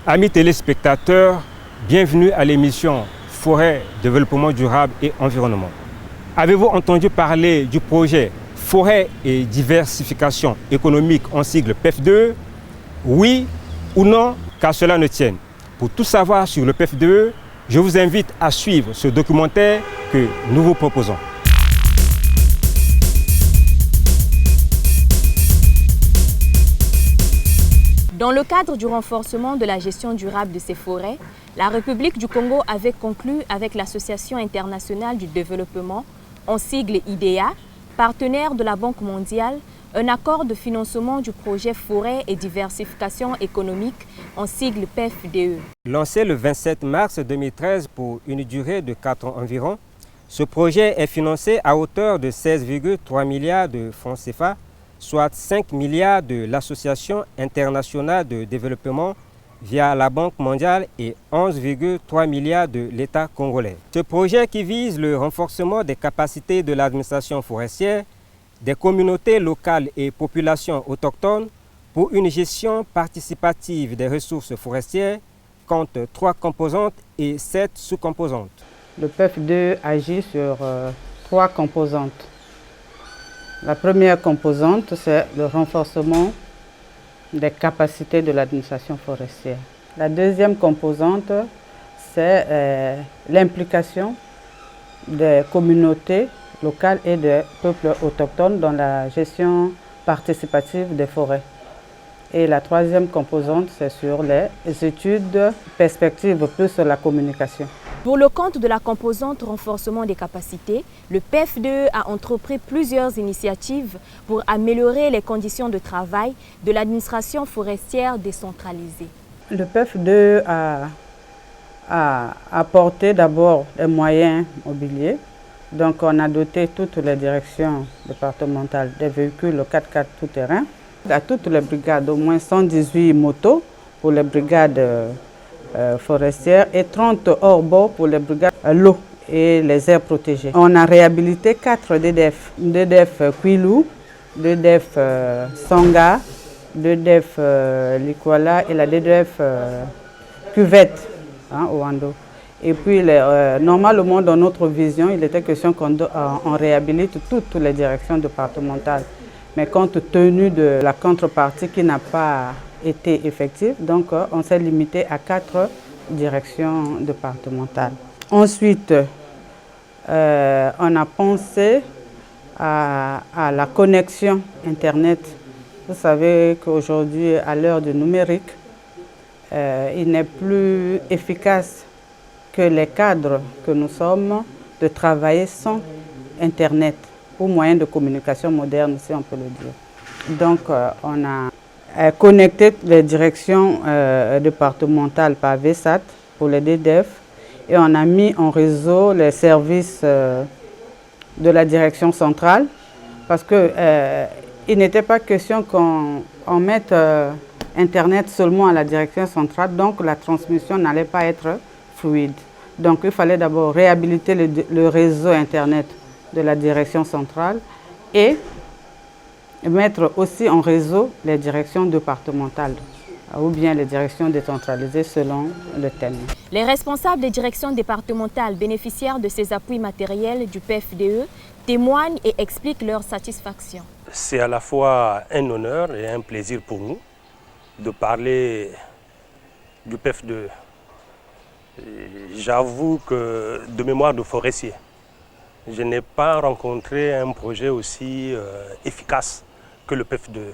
Amis téléspectateurs, bienvenue à l'émission Forêt, Développement durable et Environnement. Avez-vous entendu parler du projet Forêt et diversification économique en sigle PEF2E? Oui ou non, car cela ne tienne. Pour tout savoir sur le PEF2E, je vous invite à suivre ce documentaire que nous vous proposons. Dans le cadre du renforcement de la gestion durable de ces forêts, la République du Congo avait conclu avec l'Association internationale du développement, en sigle IDEA, partenaire de la Banque mondiale, un accord de financement du projet Forêt et diversification économique, en sigle PEF2E. Lancé le 27 mars 2013 pour une durée de 4 ans environ, ce projet est financé à hauteur de 16,3 milliards de francs CFA, soit 5 milliards de l'Association internationale de développement via la Banque mondiale et 11,3 milliards de l'État congolais. Ce projet qui vise le renforcement des capacités de l'administration forestière, des communautés locales et populations autochtones pour une gestion participative des ressources forestières compte 3 composantes et 7 sous-composantes. Le PEF2 agit sur 3 composantes. La première composante, c'est le renforcement des capacités de l'administration forestière. La deuxième composante, c'est l'implication des communautés locales et des peuples autochtones dans la gestion participative des forêts. Et la troisième composante, c'est sur les études, perspectives plus sur la communication. Pour le compte de la composante renforcement des capacités, le PEF2E a entrepris plusieurs initiatives pour améliorer les conditions de travail de l'administration forestière décentralisée. Le PEF2E a apporté d'abord des moyens mobiliers. Donc on a doté toutes les directions départementales des véhicules 4x4 tout-terrain. À toutes les brigades, au moins 118 motos pour les brigades forestières et 30 hors-bord pour les brigades l'eau et les aires protégées. On a réhabilité 4 DDF. DDF Kwilu, DDF Sanga, DDF Likwala et la DDF Cuvette au Wando. Et puis, normalement, dans notre vision, il était question qu'on réhabilite toutes les directions départementales. Mais compte tenu de la contrepartie qui n'a pas été effective, donc on s'est limité à 4 directions départementales. Ensuite, on a pensé à la connexion Internet. Vous savez qu'aujourd'hui, à l'heure du numérique, il n'est plus efficace que les cadres que nous sommes de travailler sans Internet ou moyen de communication moderne, si on peut le dire. Donc, on a connecté les directions départementales par VSAT pour les DDF et on a mis en réseau les services de la direction centrale parce qu'il n'était pas question qu'on mette Internet seulement à la direction centrale, donc la transmission n'allait pas être fluide. Donc il fallait d'abord réhabiliter le réseau Internet de la direction centrale et mettre aussi en réseau les directions départementales ou bien les directions décentralisées selon le thème. Les responsables des directions départementales bénéficiaires de ces appuis matériels du PEF2E témoignent et expliquent leur satisfaction. C'est à la fois un honneur et un plaisir pour nous de parler du PEF2E. J'avoue que de mémoire de forestier, je n'ai pas rencontré un projet aussi efficace que le PEF2E.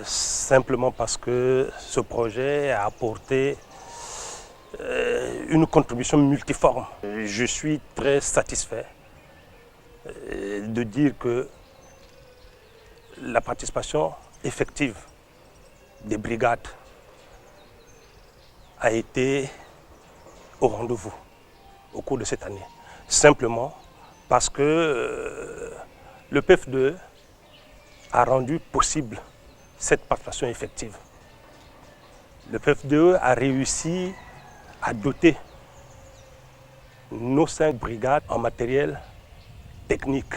Simplement parce que ce projet a apporté une contribution multiforme. Je suis très satisfait de dire que la participation effective des brigades a été au rendez-vous au cours de cette année. Simplement parce que le PEF2E a rendu possible cette participation effective. Le PEF2E a réussi à doter nos 5 brigades en matériel technique.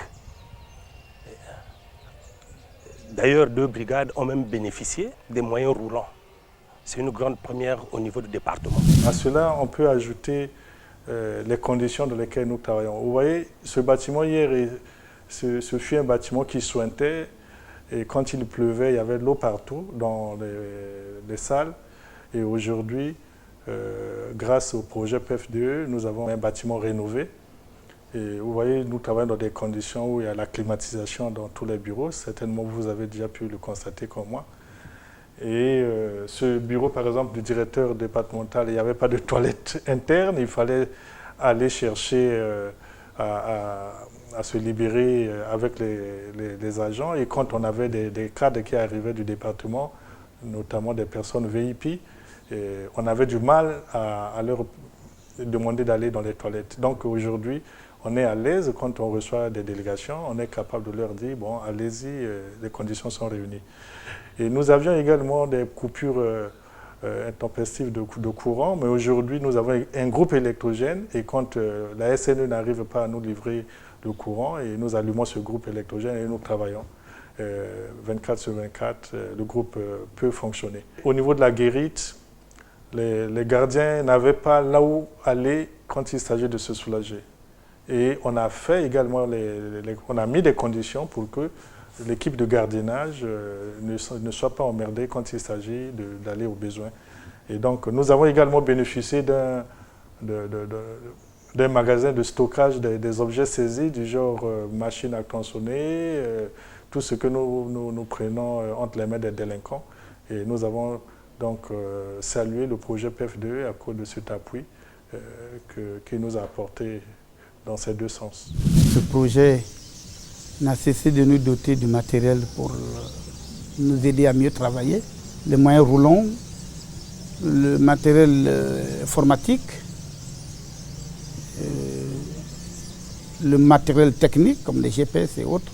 D'ailleurs, 2 brigades ont même bénéficié des moyens roulants c'est une grande première au niveau du département. À cela, on peut ajouter les conditions dans lesquelles nous travaillons. Vous voyez, ce bâtiment hier, ce fut un bâtiment qui suintait, et quand il pleuvait, il y avait de l'eau partout dans les salles. Et aujourd'hui, grâce au projet PEF2E, nous avons un bâtiment rénové. Et vous voyez, nous travaillons dans des conditions où il y a la climatisation dans tous les bureaux. Certainement, vous avez déjà pu le constater comme moi. Et ce bureau, par exemple, du directeur départemental, il n'y avait pas de toilette interne. Il fallait aller chercher à se libérer avec les agents. Et quand on avait des cadres qui arrivaient du département, notamment des personnes VIP, on avait du mal à leur demander d'aller dans les toilettes. Donc aujourd'hui, on est à l'aise quand on reçoit des délégations, on est capable de leur dire, bon, allez-y, les conditions sont réunies. Et nous avions également des coupures intempestives de courant, mais aujourd'hui, nous avons un groupe électrogène, et quand la SNE n'arrive pas à nous livrer le courant, et nous allumons ce groupe électrogène et nous travaillons. 24 sur 24, le groupe peut fonctionner. Au niveau de la guérite, les gardiens n'avaient pas là où aller quand il s'agit de se soulager. Et on a fait également, on a mis des conditions pour que l'équipe de gardiennage ne soit pas emmerdée quand il s'agit d'aller aux besoins. Et donc, nous avons également bénéficié d'un magasin de stockage des objets saisis, du genre machine à tronçonner, tout ce que nous prenons entre les mains des délinquants. Et nous avons donc salué le projet PEF2E à cause de cet appui qu'il nous a apporté dans ces deux sens. Ce projet n'a cessé de nous doter du matériel pour nous aider à mieux travailler. Les moyens roulants, le matériel informatique, le matériel technique comme les GPS et autres.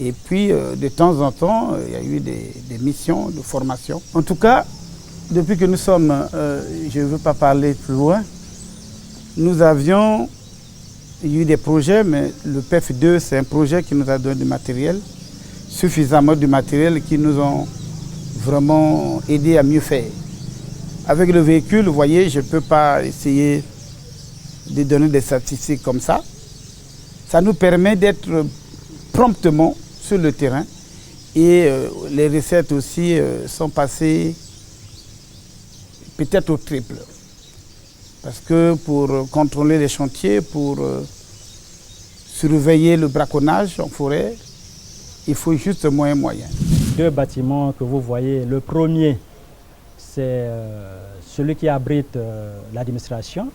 Et puis, de temps en temps, il y a eu des missions de formation. En tout cas, depuis que nous sommes, je ne veux pas parler plus loin, nous avions eu des projets, mais le PEF2, c'est un projet qui nous a donné du matériel, suffisamment de matériel qui nous ont vraiment aidé à mieux faire. Avec le véhicule, vous voyez, je ne peux pas essayer de donner des statistiques comme ça. Ça nous permet d'être promptement sur le terrain et les recettes aussi sont passées peut-être au triple. Parce que pour contrôler les chantiers, pour surveiller le braconnage en forêt, il faut juste moyen. Deux bâtiments que vous voyez, le premier, c'est celui qui abrite l'administration.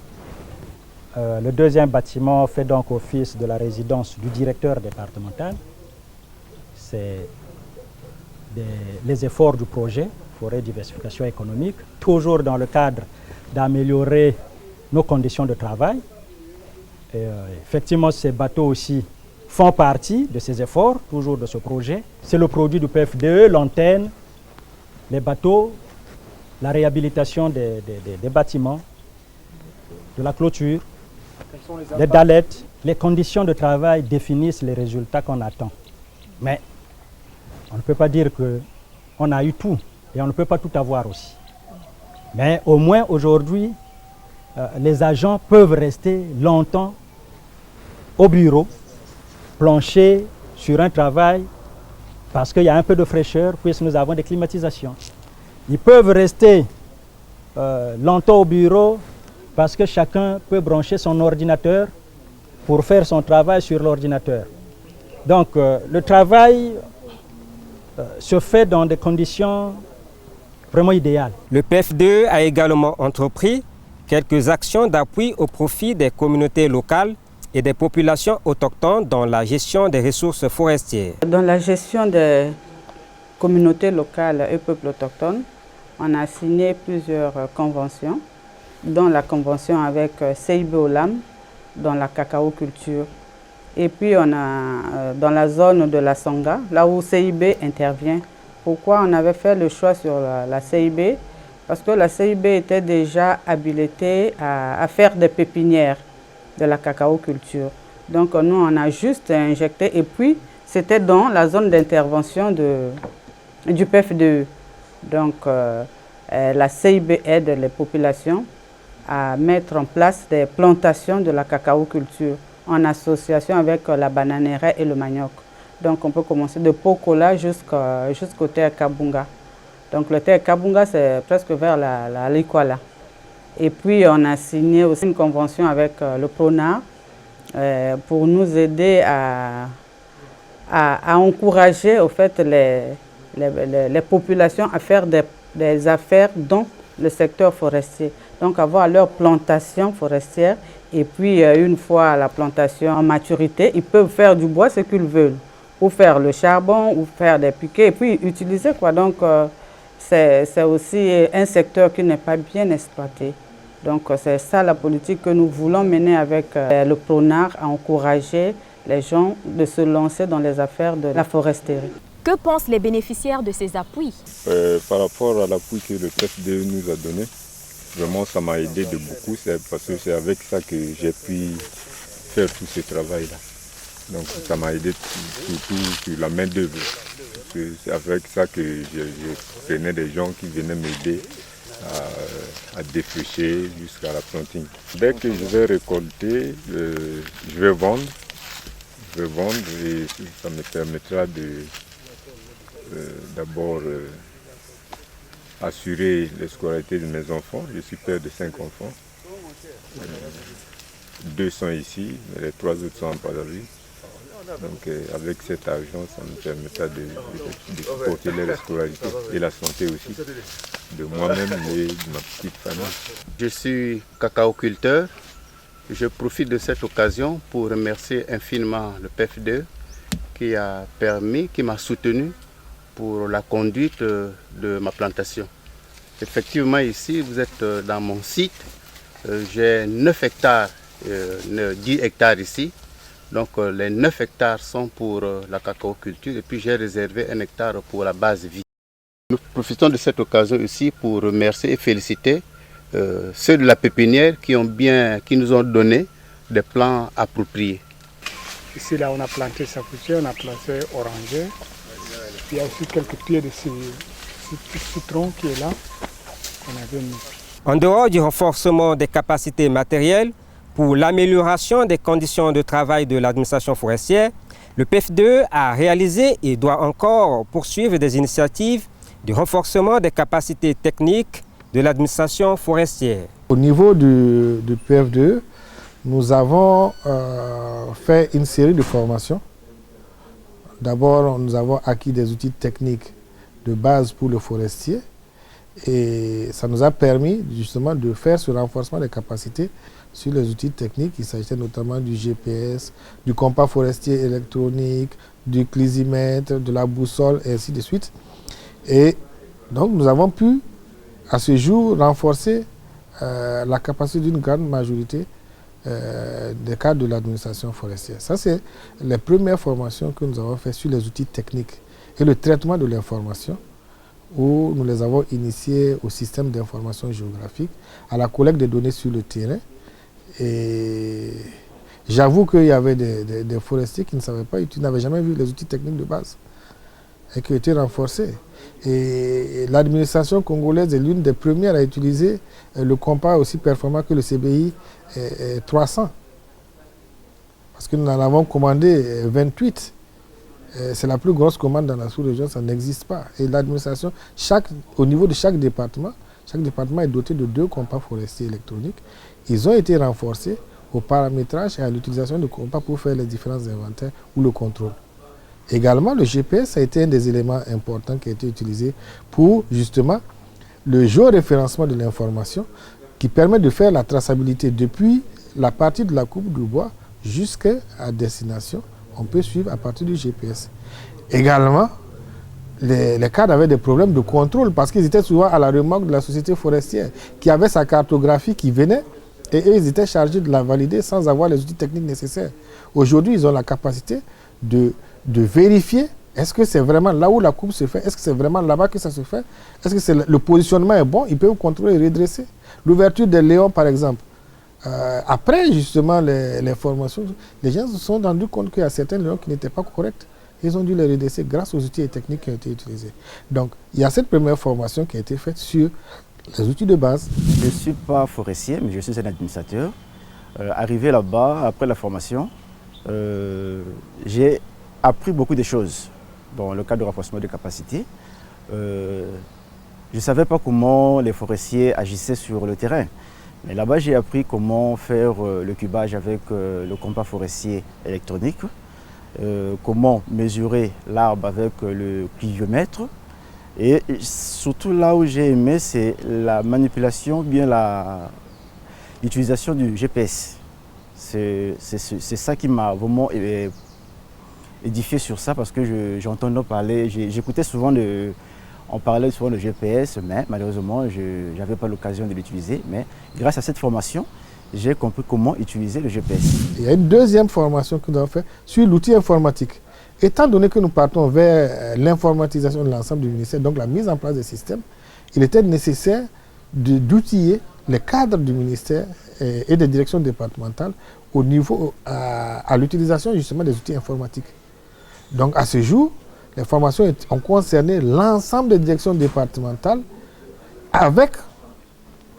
Le deuxième bâtiment fait donc office de la résidence du directeur départemental. C'est les efforts du projet Forêt Diversification Économique, toujours dans le cadre d'améliorer nos conditions de travail. Et, effectivement, ces bateaux aussi font partie de ces efforts, toujours de ce projet. C'est le produit du PEF2E, l'antenne, les bateaux, la réhabilitation des bâtiments, de la clôture, les dalettes. Les conditions de travail définissent les résultats qu'on attend. Mais on ne peut pas dire qu'on a eu tout et on ne peut pas tout avoir aussi. Mais au moins aujourd'hui, les agents peuvent rester longtemps au bureau, plancher sur un travail parce qu'il y a un peu de fraîcheur puisque nous avons des climatisations. Ils peuvent rester longtemps au bureau parce que chacun peut brancher son ordinateur pour faire son travail sur l'ordinateur. Donc le travail se fait dans des conditions vraiment idéales. Le PEF2E a également entrepris quelques actions d'appui au profit des communautés locales et des populations autochtones dans la gestion des ressources forestières. Dans la gestion des communautés locales et peuples autochtones, on a signé plusieurs conventions, dont la convention avec CIB Olam, dans la cacao-culture. Et puis on a dans la zone de la Songa, là où CIB intervient. Pourquoi on avait fait le choix sur la CIB? Parce que la CIB était déjà habilitée à faire des pépinières de la cacao-culture. Donc nous, on a juste injecté et puis c'était dans la zone d'intervention du PEF2E. Donc la CIB aide les populations à mettre en place des plantations de la cacao-culture en association avec la bananeraie et le manioc. Donc on peut commencer de Pokola jusqu'au terre Kabunga. Donc le terre Kabunga, c'est presque vers la Likwala. Et puis on a signé aussi une convention avec le PRONAR pour nous aider à encourager au fait, les populations à faire des affaires dans le secteur forestier. Donc avoir leur plantation forestière et puis une fois la plantation en maturité, ils peuvent faire du bois ce qu'ils veulent, ou faire le charbon, ou faire des piquets et puis utiliser quoi. Donc c'est aussi un secteur qui n'est pas bien exploité. Donc c'est ça la politique que nous voulons mener avec le PRONAR, à encourager les gens de se lancer dans les affaires de la foresterie. Que pensent les bénéficiaires de ces appuis? Par rapport à l'appui que le PFDE nous a donné, vraiment ça m'a aidé de beaucoup, parce que c'est avec ça que j'ai pu faire tout ce travail-là. Donc ça m'a aidé surtout sur la main-d'œuvre. C'est avec ça que je prenais des gens qui venaient m'aider à défricher jusqu'à la planting. Dès que je vais récolter, je vais vendre et ça me permettra de d'abord assurer la scolarité de mes enfants. Je suis père de 5 enfants. 2 sont ici, mais les 3 autres sont en Padawi. Donc avec cet argent, ça me permettra de supporter leur scolarité et la santé aussi de moi-même et de ma petite famille. Je suis cacao-culteur. Je profite de cette occasion pour remercier infiniment le PFDE qui m'a soutenu pour la conduite de ma plantation. Effectivement, ici, vous êtes dans mon site. J'ai 9 hectares, 10 hectares ici. Donc les 9 hectares sont pour la cacao-culture et puis j'ai réservé 1 hectare pour la base vie. Nous profitons de cette occasion ici pour remercier et féliciter ceux de la pépinière qui nous ont donné des plants appropriés. Ici, là, on a planté saputier, on a planté oranger. Il y a aussi quelques pieds de citron qui est là. En dehors du renforcement des capacités matérielles, pour l'amélioration des conditions de travail de l'administration forestière, le PFDE a réalisé et doit encore poursuivre des initiatives de renforcement des capacités techniques de l'administration forestière. Au niveau du PFDE, nous avons fait une série de formations. D'abord, nous avons acquis des outils techniques de base pour le forestier et ça nous a permis justement de faire ce renforcement des capacités sur les outils techniques. Il s'agissait notamment du GPS, du compas forestier électronique, du clisimètre, de la boussole et ainsi de suite. Et donc nous avons pu à ce jour renforcer la capacité d'une grande majorité des cadres de l'administration forestière. Ça, c'est les premières formations que nous avons faites sur les outils techniques et le traitement de l'information, où nous les avons initiés au système d'information géographique, à la collecte des données sur le terrain. Et j'avoue qu'il y avait des forestiers qui ne savaient pas, qui n'avaient jamais vu les outils techniques de base et qui ont été renforcés. Et l'administration congolaise est l'une des premières à utiliser le compas aussi performant que le CBI 300. Parce que nous en avons commandé 28. C'est la plus grosse commande dans la sous-région, ça n'existe pas. Et l'administration, au niveau de chaque département est doté de 2 compas forestiers électroniques. Ils ont été renforcés au paramétrage et à l'utilisation de compas pour faire les différents inventaires ou le contrôle. Également, le GPS a été un des éléments importants qui a été utilisé pour justement le géoréférencement de l'information qui permet de faire la traçabilité depuis la partie de la coupe du bois jusqu'à destination. On peut suivre à partir du GPS. Également, les cadres avaient des problèmes de contrôle parce qu'ils étaient souvent à la remorque de la société forestière qui avait sa cartographie qui venait et eux, ils étaient chargés de la valider sans avoir les outils techniques nécessaires. Aujourd'hui, ils ont la capacité de vérifier est-ce que c'est vraiment là où la coupe se fait, est-ce que c'est vraiment là-bas que ça se fait, est-ce que le positionnement est bon, ils peuvent contrôler et redresser. L'ouverture des léons, par exemple. Après, justement, les formations, les gens se sont rendus compte qu'il y a certains léons qui n'étaient pas corrects. Ils ont dû les redresser grâce aux outils et techniques qui ont été utilisés. Donc, il y a cette première formation qui a été faite sur les outils de base. Je ne suis pas forestier, mais je suis un administrateur. Arrivé là-bas, après la formation, j'ai appris beaucoup de choses dans le cadre du renforcement des capacités. Je ne savais pas comment les forestiers agissaient sur le terrain. Mais là-bas, j'ai appris comment faire le cubage avec le compas forestier électronique, comment mesurer l'arbre avec le pluviomètre. Et surtout là où j'ai aimé, c'est la manipulation, bien l'utilisation du GPS. C'est ça qui m'a vraiment édifié sur ça, parce que j'entendais parler, j'écoutais souvent on parlait souvent de GPS, mais malheureusement, je n'avais pas l'occasion de l'utiliser. Mais grâce à cette formation, j'ai compris comment utiliser le GPS. Il y a une deuxième formation que nous avons faite sur l'outil informatique. Étant donné que nous partons vers l'informatisation de l'ensemble du ministère, donc la mise en place des systèmes, il était nécessaire d'outiller les cadres du ministère et des directions départementales au niveau à l'utilisation justement des outils informatiques. Donc à ce jour, les formations ont concerné l'ensemble des directions départementales avec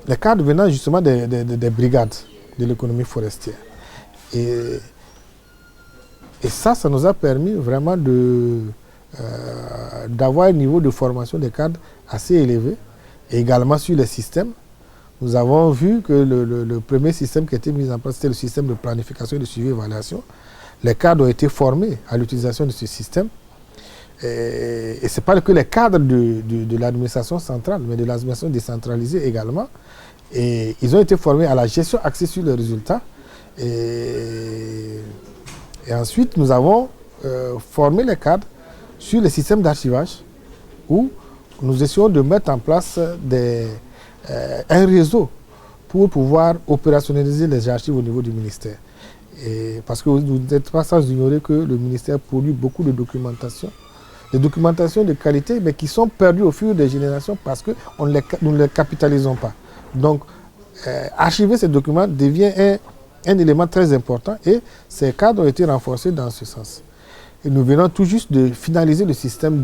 les cadres venant justement des brigades de l'économie forestière. Et ça nous a permis vraiment d'avoir un niveau de formation des cadres assez élevé. Et également sur les systèmes, nous avons vu que le premier système qui a été mis en place, c'était le système de planification et de suivi et évaluation. Les cadres ont été formés à l'utilisation de ce système. Et ce n'est pas que les cadres de l'administration centrale, mais de l'administration décentralisée également. Et ils ont été formés à la gestion axée sur les résultats. Et ensuite, nous avons formé les cadres sur les systèmes d'archivage où nous essayons de mettre en place un réseau pour pouvoir opérationnaliser les archives au niveau du ministère. Parce que vous n'êtes pas sans ignorer que le ministère produit beaucoup de documentation, des documentations de qualité, mais qui sont perdues au fil des générations parce que nous ne les capitalisons pas. Donc, archiver ces documents devient un élément très important et ces cadres ont été renforcés dans ce sens. Et nous venons tout juste de finaliser le système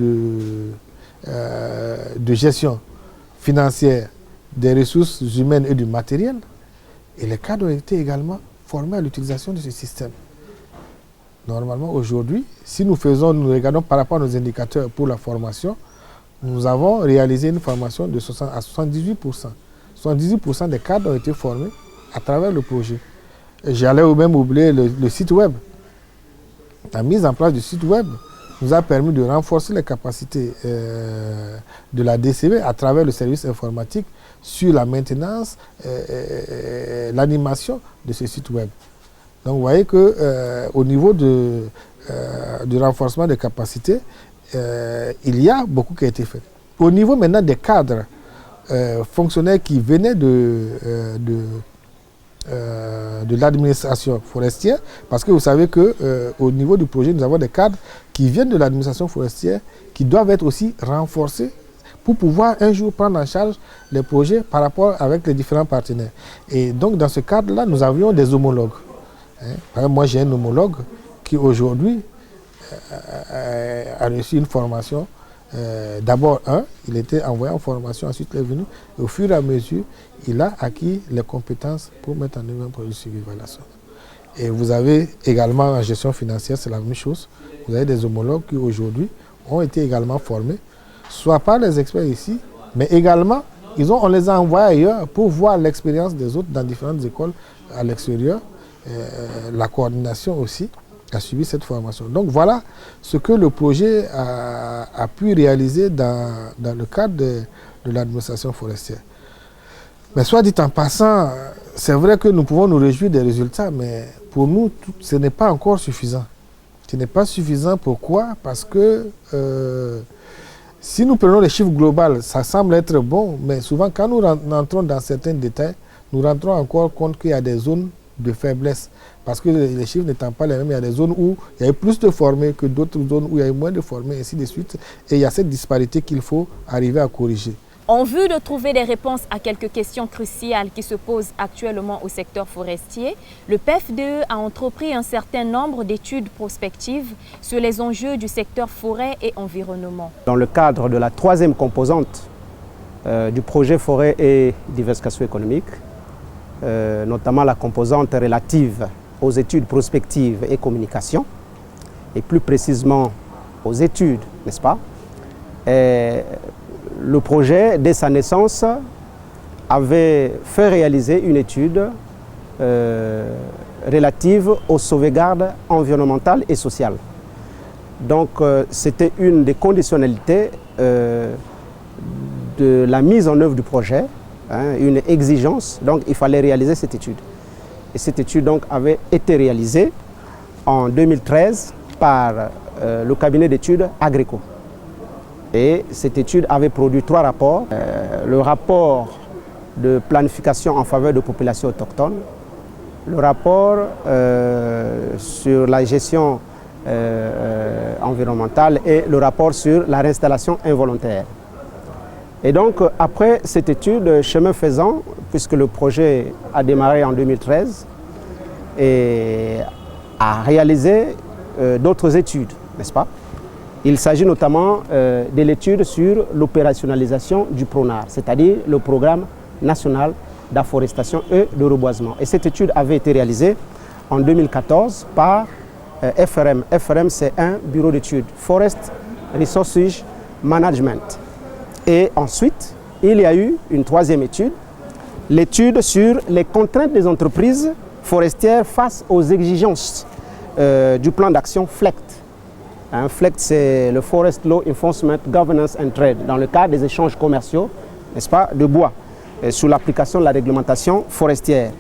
de gestion financière des ressources humaines et du matériel. Et les cadres ont été également formés à l'utilisation de ce système. Normalement, aujourd'hui, si nous regardons par rapport à nos indicateurs pour la formation, nous avons réalisé une formation de 60 à 78%. 78% des cadres ont été formés à travers le projet. J'allais même oublier le site web. La mise en place du site web nous a permis de renforcer les capacités de la DCV à travers le service informatique sur la maintenance, l'animation de ce site web. Donc vous voyez qu'au niveau du renforcement des capacités, il y a beaucoup qui a été fait. Au niveau maintenant des cadres fonctionnaires qui venaient de l'administration forestière, parce que vous savez qu'au niveau du projet, nous avons des cadres qui viennent de l'administration forestière qui doivent être aussi renforcés pour pouvoir un jour prendre en charge les projets par rapport avec les différents partenaires. Et donc dans ce cadre-là, nous avions des homologues. Par exemple, moi j'ai un homologue qui aujourd'hui a reçu une formation. D'abord, il était envoyé en formation, ensuite il est venu. Et au fur et à mesure, il a acquis les compétences pour mettre en œuvre un projet de suivi et évaluation. Et vous avez également en gestion financière, c'est la même chose. Vous avez des homologues qui aujourd'hui ont été également formés, soit par les experts ici, mais également, on les a envoyés ailleurs pour voir l'expérience des autres dans différentes écoles à l'extérieur. La coordination aussi a suivi cette formation. Donc voilà ce que le projet a pu réaliser dans le cadre de l'administration forestière. Mais soit dit en passant, c'est vrai que nous pouvons nous réjouir des résultats, mais pour nous, ce n'est pas encore suffisant. Ce n'est pas suffisant, pourquoi? Parce que si nous prenons les chiffres globaux, ça semble être bon, mais souvent quand nous rentrons dans certains détails, nous rentrons encore compte qu'il y a des zones de faiblesse. Parce que les chiffres n'étant pas les mêmes, il y a des zones où il y a eu plus de formés que d'autres zones où il y a eu moins de formés, ainsi de suite. Et il y a cette disparité qu'il faut arriver à corriger. En vue de trouver des réponses à quelques questions cruciales qui se posent actuellement au secteur forestier, le PEF2 a entrepris un certain nombre d'études prospectives sur les enjeux du secteur forêt et environnement. Dans le cadre de la troisième composante du projet forêt et diversification économique, notamment la composante relative aux études prospectives et communication, et plus précisément aux études, n'est-ce pas? Le projet, dès sa naissance, avait fait réaliser une étude relative aux sauvegardes environnementales et sociales. Donc, c'était une des conditionnalités de la mise en œuvre du projet, hein, une exigence. Donc, il fallait réaliser cette étude. Et cette étude donc, avait été réalisée en 2013 par le cabinet d'études Agreco. Et cette étude avait produit 3 rapports. Le rapport de planification en faveur de populations autochtones, le rapport sur la gestion environnementale et le rapport sur la réinstallation involontaire. Et donc, après cette étude, chemin faisant, puisque le projet a démarré en 2013, et a réalisé d'autres études, n'est-ce pas? Il s'agit notamment de l'étude sur l'opérationnalisation du PRONAR, c'est-à-dire le Programme national d'afforestation et de reboisement. Et cette étude avait été réalisée en 2014 par FRM. FRM, c'est un bureau d'études, Forest Resources Management. Et ensuite, il y a eu une troisième étude, l'étude sur les contraintes des entreprises forestières face aux exigences du plan d'action FLECT. FLECT, c'est le Forest Law Enforcement, Governance and Trade, dans le cadre des échanges commerciaux, n'est-ce pas, de bois, sous l'application de la réglementation forestière,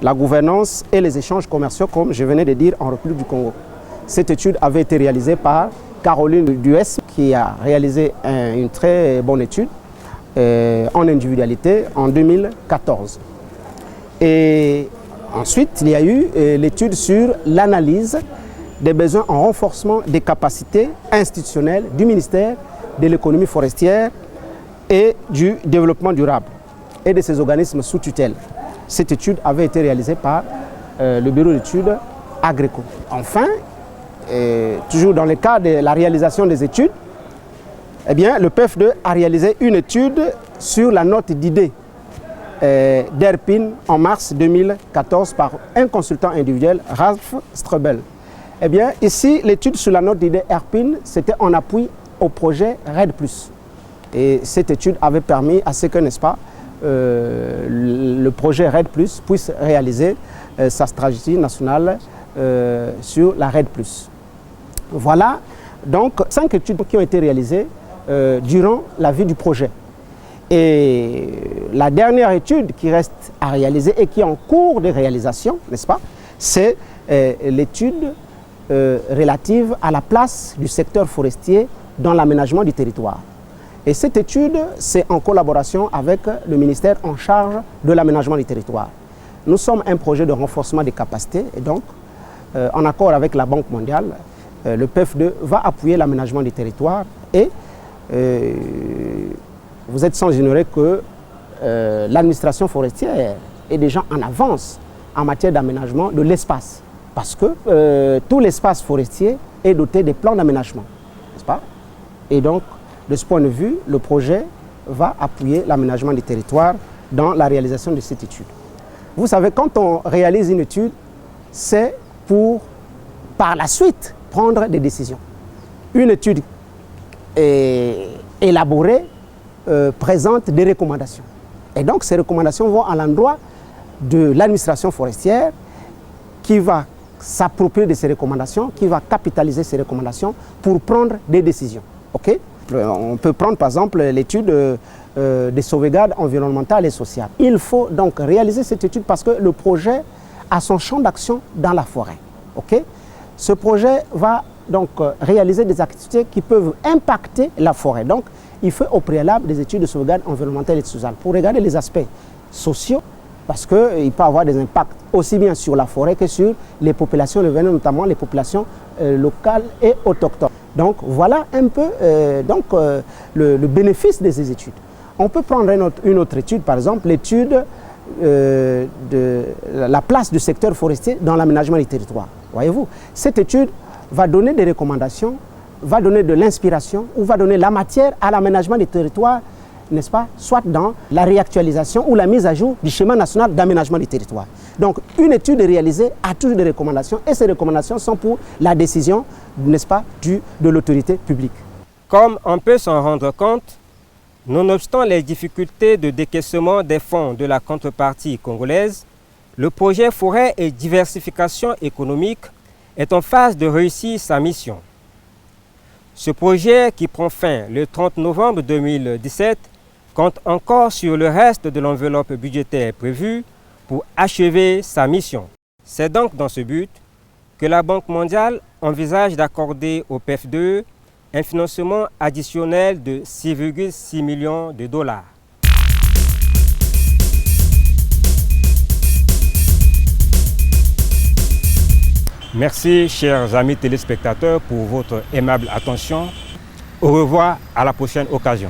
la gouvernance et les échanges commerciaux, comme je venais de dire, en République du Congo. Cette étude avait été réalisée par Caroline Duès, qui a réalisé une très bonne étude en individualité en 2014. Et ensuite, il y a eu l'étude sur l'analyse des besoins en renforcement des capacités institutionnelles du ministère de l'économie forestière et du développement durable et de ces organismes sous tutelle. Cette étude avait été réalisée par le bureau d'études Agreco. Enfin, toujours dans le cadre de la réalisation des études, eh bien, le PEF2 a réalisé une étude sur la note d'idée d'ERPIN en mars 2014 par un consultant individuel, Ralph Strebel. Eh bien, ici, l'étude sur la note d'idée ERPIN, c'était en appui au projet RED+. Et cette étude avait permis à ce que, n'est-ce pas, le projet RED+, puisse réaliser sa stratégie nationale sur la RED+. Voilà donc 5 études qui ont été réalisées durant la vie du projet. Et la dernière étude qui reste à réaliser et qui est en cours de réalisation, n'est-ce pas, c'est l'étude relative à la place du secteur forestier dans l'aménagement du territoire. Et cette étude, c'est en collaboration avec le ministère en charge de l'aménagement du territoire. Nous sommes un projet de renforcement des capacités et donc, en accord avec la Banque mondiale, le PEF2 va appuyer l'aménagement du territoire et vous êtes sans ignorer que l'administration forestière est déjà en avance en matière d'aménagement de l'espace. Parce que tout l'espace forestier est doté des plans d'aménagement, n'est-ce pas? Et donc, de ce point de vue, le projet va appuyer l'aménagement du territoire dans la réalisation de cette étude. Vous savez, quand on réalise une étude, c'est pour, par la suite, prendre des décisions. Une étude élaborée présente des recommandations. Et donc, ces recommandations vont à l'endroit de l'administration forestière qui va s'approprier de ces recommandations, qui va capitaliser ces recommandations pour prendre des décisions. Okay? On peut prendre par exemple l'étude des sauvegardes environnementales et sociales. Il faut donc réaliser cette étude parce que le projet a son champ d'action dans la forêt. Okay? Ce projet va donc réaliser des activités qui peuvent impacter la forêt. Donc, il faut au préalable des études de sauvegarde environnementale et sociale pour regarder les aspects sociaux, parce qu'il peut avoir des impacts aussi bien sur la forêt que sur les populations riveraines, notamment les populations locales et autochtones. Donc voilà un peu le bénéfice de ces études. On peut prendre une autre étude, par exemple, l'étude de la place du secteur forestier dans l'aménagement du territoire. Voyez-vous, cette étude va donner des recommandations, va donner de l'inspiration ou va donner la matière à l'aménagement du territoire, n'est-ce pas, soit dans la réactualisation ou la mise à jour du schéma national d'aménagement du territoire. Donc, une étude réalisée a toujours des recommandations et ces recommandations sont pour la décision, n'est-ce pas, de l'autorité publique. Comme on peut s'en rendre compte, nonobstant les difficultés de décaissement des fonds de la contrepartie congolaise, le projet Forêt et diversification économique est en phase de réussir sa mission. Ce projet, qui prend fin le 30 novembre 2017, compte encore sur le reste de l'enveloppe budgétaire prévue pour achever sa mission. C'est donc dans ce but que la Banque mondiale envisage d'accorder au PEF2 un financement additionnel de 6,6 millions de dollars. Merci, chers amis téléspectateurs, pour votre aimable attention. Au revoir, à la prochaine occasion.